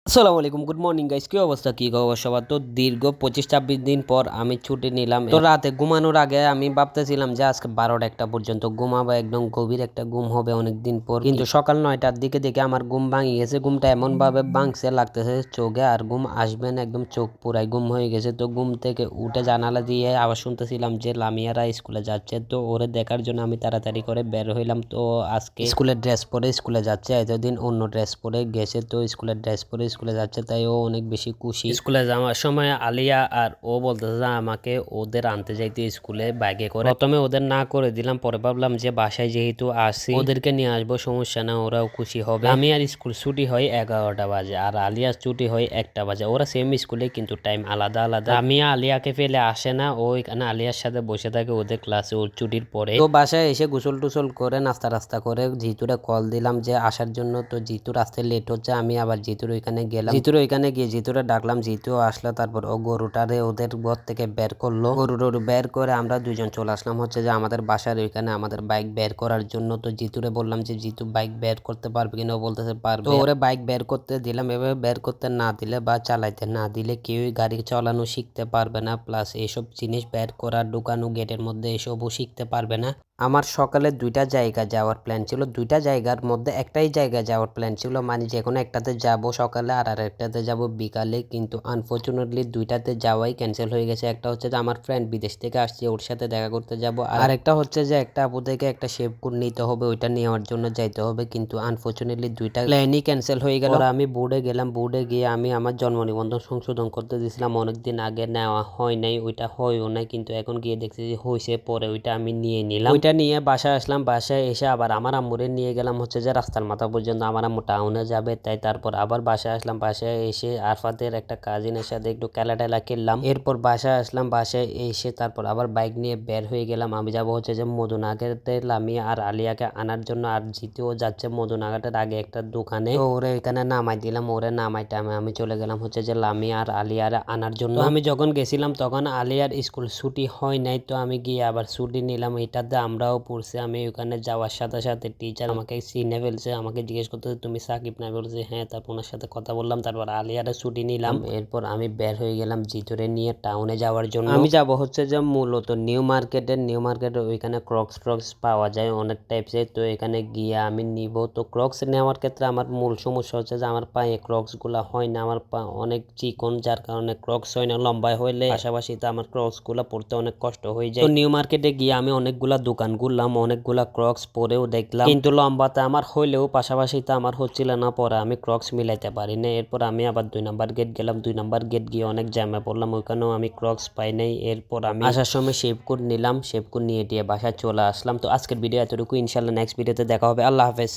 আসসালামু আলাইকুম, good morning guys. কি অবস্থা, কি খবর সবার? তো দীর্ঘ 25-26 দিন পর আমি ছুটি নিলাম। তো রাতে ঘুমানোর আগে আমি ভাবতেছিলাম যে আজকে 12টা-1টা পর্যন্ত ঘুমাবো, একদম গভীর একটা ঘুম হবে অনেক দিন পর। কিন্তু সকাল 9টার দিকে দেখে আমার ঘুম ভাঙি গেছে। ঘুমটা এমন ভাবে ভাঙছে, লাগতেছে চোখে আর ঘুম আসবে না, একদম চোখ পুরাই ঘুম হয়ে গেছে। তো ঘুম থেকে উঠে জানালা দিয়ে আবার শুনতেছিলাম যে লামিয়ারা স্কুলে যাচ্ছে। তো ওরে দেখার জন্য আমি তাড়াতাড়ি করে বের হইলাম। তো আজকে স্কুলের ড্রেস পরে স্কুলে যাচ্ছে, এতদিন অন্য ড্রেস পরে গেছে। তো স্কুলের ড্রেস পরে স্কুলে যাচ্ছে, তাই ও অনেক বেশি খুশি। স্কুলে যাওয়ার সময় আলিয়া আর ও বলতেছে যে আমাকে ওদের আনতে যাইতে স্কুলে বাইকে করে। প্রথমে ওদের না করে দিলাম, পরে ভাবলাম যে বাসায় যেহেতু আসি ওদেরকে নিয়ে আসবো, সমস্যা না, ওরাও খুশি হবে। আমি আর স্কুল ছুটি হয় 11টা বাজে আর আলিয়ার ছুটি হয় 1টা বাজে। ওরা সেম স্কুলে কিন্তু টাইম আলাদা আলাদা। আমি আলিয়াকে ফেলে আসে না, ও এখানে আলিয়ার সাথে বসে থাকে ওদের ক্লাসে ওর ছুটির পরে। তো বাসায় এসে গোসল টুসল করে নাস্তা রাস্তা করে জিতুরে কল দিলাম যে আসার জন্য। তো জিতুর আসতে লেট হচ্ছে, আমি আবার জিতুর ওইখানে গেলাম। জিতুর ওইখানে গিয়ে জিতুরে ডাকলাম, জিতুও আসলো। তারপর ও গরুটারে ওদের ঘর থেকে বের করলো। গরু বের করে আমরা দুইজন চলে আসলাম হচ্ছে যে আমাদের বাসার ওইখানে আমাদের বাইক বের করার জন্য। তো জিতুরে বললাম যে জিতু বাইক বের করতে পারবে কিনা, ও বলতেছে পারবে। তো ওরে বাইক বের করতে দিলাম। এভাবে বের করতে না দিলে বা চালাইতে না দিলে কেউই গাড়ি চালানো শিখতে পারবে না, প্লাস এইসব জিনিস বের করা ঢুকানো গেটের মধ্যে এসবও শিখতে পারবে না। আমার সকালে 2টা জায়গা যাওয়ার প্ল্যান ছিল, 2টা জায়গার মধ্যে একটাই জায়গা যাওয়ার প্ল্যান ছিল, মানে যে কোনো একটাতে যাব সকালে আর আরেকটাতে যাব বিকালে। কিন্তু আনফর্চুনেটলি 2টাতে যাওয়াই ক্যান্সেল হয়ে গেছে। একটা হচ্ছে যে আমার ফ্রেন্ড বিদেশ থেকে আসছে, ওর সাথে দেখা করতে যাব। আর আরেকটা হচ্ছে যে একটা আপু থেকে একটা শেভ কোড নিতে হবে, ওইটা নেওয়ার জন্য যাইতে হবে। কিন্তু আনফর্চুনেটলি 2টা প্ল্যানই ক্যান্সেল হয়ে গেল। আমি বোর্ডে গেলাম, বোর্ডে গিয়ে আমি আমার জন্ম নিবন্ধন সংশোধন করতে দিয়েছিলাম, অনেকদিন আগে নেওয়া হয় নাই, ওইটা হয়ও নাই। কিন্তু এখন গিয়ে দেখছি যে হয়েছে, পরে ওইটা আমি নিয়ে নিলাম। ওইটা নিয়ে বাসায় আসলাম। বাসায় এসে আবার আমার আম্মুরে নিয়ে গেলাম হচ্ছে যে রাস্তার মাথা পর্যন্ত, আমার আম্মু টাউনে যাবে তাই। তারপর আবার বাসায় আসলাম। বাসায় এসে আরফাতের একটা কাজিনের সাথে একটু খেলা খেললাম। এরপর বাসায় আসলাম। বাসায় এসে তারপর আবার বাইক নিয়ে বের হয়ে গেলাম। আমি যাবো হচ্ছে যে মধুনাঘাটে লামিয়া আর আলিয়াকে আনার জন্য। আর জিতেও যাচ্ছে মধুনাঘাটের আগে একটা দোকানে। তো ওরে এখানে নামাই দিলাম, ওরে নামাই টাইমে আমি চলে গেলাম হচ্ছে যে লামিয়া আর আলিয়ার আনার জন্য। আমি যখন গেছিলাম তখন আলিয়ার স্কুল ছুটি হয় নাই, তো আমি গিয়ে আবার ছুটি নিলাম। এটাতে আমরাও পড়ছি। আমি ওখানে যাওয়ার সাথে সাথে টিচার আমাকে চিনে ফেলছে, আমাকে জিজ্ঞেস করতেছে তুমি সাকিব না? বলছি হ্যাঁ। তারপর ওনার সাথে কথা বললাম, তারপর আলিয়ারে ছুটি নিলাম। এরপর আমি বের হয়ে গেলাম জিতুরে নিয়ে টাউনে যাওয়ার জন্য। আমি যাব হচ্ছে যে মূলত নিউ মার্কেটের ওইখানে ক্রক্স পাওয়া যায় অনেক টাইপসের। তো এখানে গিয়ে আমি নিব। তো ক্রক্স নেওয়ার ক্ষেত্রে আমার মূল সমস্যা হচ্ছে যে আমার পায়ে ক্রক্স গুলা হয় না, আমার পা অনেক চিকন, যার কারণে ক্রক্স হয় না। লম্বাই হইলে পাশাপাশি তো আমার ক্রক্স গুলা পরতে অনেক কষ্ট হয়ে যায়। তো নিউ মার্কেটে গিয়ে আমি অনেকগুলা দোকান ঘুরলাম, অনেকগুলা ক্রক্স পরেও দেখলাম, কিন্তু লম্বাতে আমার হইলেও পাশাপাশি তো আমার হচ্ছিল না পরে, আমি ক্রক্স মিলাইতে পারি না। এরপর আমি আবার 2 নাম্বার গেট গেলাম। 2 নাম্বার গেট গিয়ে অনেক জ্যামে পড়লাম, ওইখানেও আমি ক্রক্স পাই নাই। এরপর আমি আসার সময় শেভ কোড নিলাম, শেভ কোড নিয়ে বাসায় চলে আসলাম। তো আজকের ভিডিও এতটুকু, ইনশাল্লাহ নেক্সট ভিডিওতে দেখা হবে। আল্লাহ হাফেজ।